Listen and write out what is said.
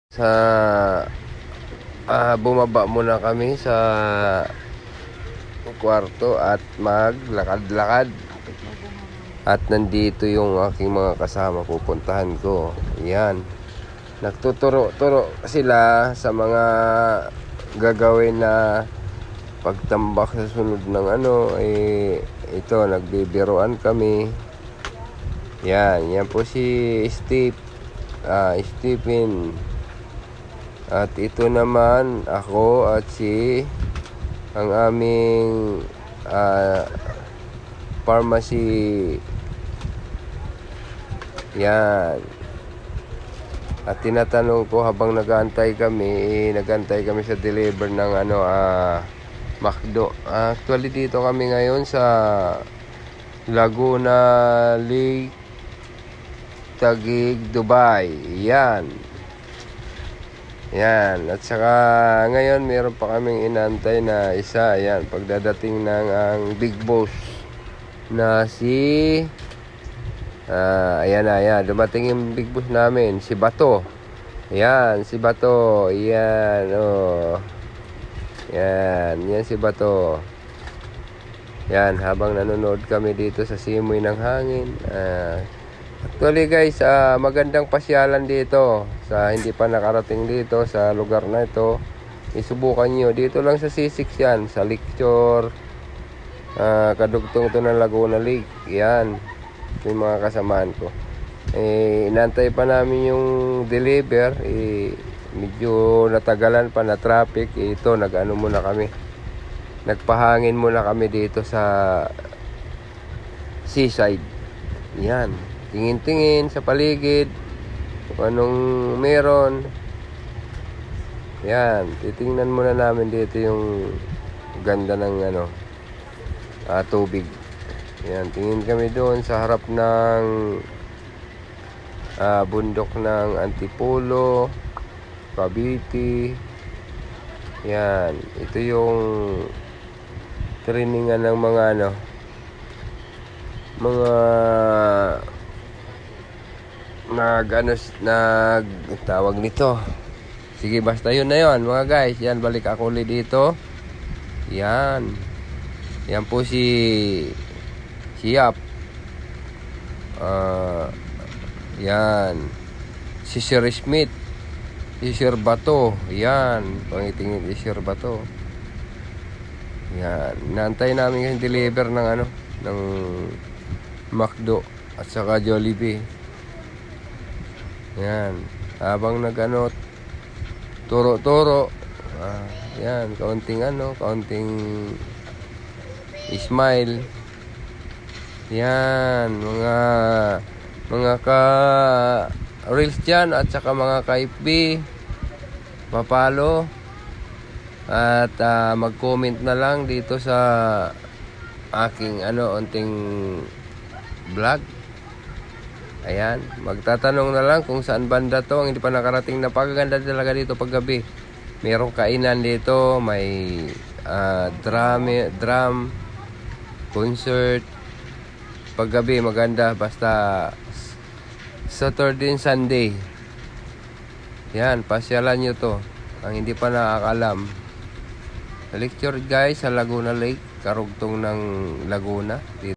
Sa bumaba muna kami sa kwarto at maglakad-lakad. At nandito yung aking mga kasama, pupuntahan ko. Yan. Nagtuturo-turo sila sa mga gagawin na pagtambak sa sunod ng ito, nagbibiruan kami. Yan po si Stephen. At ito naman ako at ang aming pharmacy. Yan. At tinatanong ko habang nag-aantay kami sa deliver ng McDo. Actually dito kami ngayon sa Laguna Lake, Taguig, Dubai. Yan. At saka ngayon meron pa kaming inaantay na isa. Yan. Pagdadating ng ang big boss na ayan. Dumating yung big boss namin. Si Bato. Yan. Si Bato. Yan. Oh. Yan si Bato. Yan. Habang nanonood kami dito sa simoy ng hangin. Actually guys, magandang pasyalan dito. Sa hindi pa nakarating dito sa lugar na ito, isubukan nyo. Dito lang sa C6 yan, sa Lecture, kadugtong to ng Laguna Lake. Yan, ito yung mga kasamaan ko. Inantay pa namin yung deliver. Medyo natagalan pa na traffic. Ito, nag-ano muna kami. Nagpahangin muna kami dito sa seaside. Yan. Tingin-tingin sa paligid kung anong meron. Yan, titingnan muna namin dito yung ganda ng tubig. Yan, tingin kami doon sa harap ng bundok ng Antipolo, Cavite. Yan, ito yung trainingan ng mga tawag nito. Sige, basta yun na yun mga guys. Yan, balik ako ulit dito. Yan po si Yap. Yan si Sir Smith, si Sir Bato. Yan, pangitingin si Sir Bato. Yan, inaantay namin yung deliver ng ng McDo at saka Jollibee. Yan, habang turo-turo. Yan, kaunting smile. Yan, mga reels dyan at saka mga ka-FB, papalo at mag-comment na lang dito sa aking unting vlog. Ayan, magtatanong na lang kung saan banda to ang hindi pa nakarating. Napakaganda talaga dito pag gabi. Merong kainan dito, may drum concert. Pag gabi maganda, basta Saturday and Sunday. Yan, pasyalan nyo to ang hindi pa nakakalam. Lecture guys sa Laguna Lake, karugtong ng Laguna dito.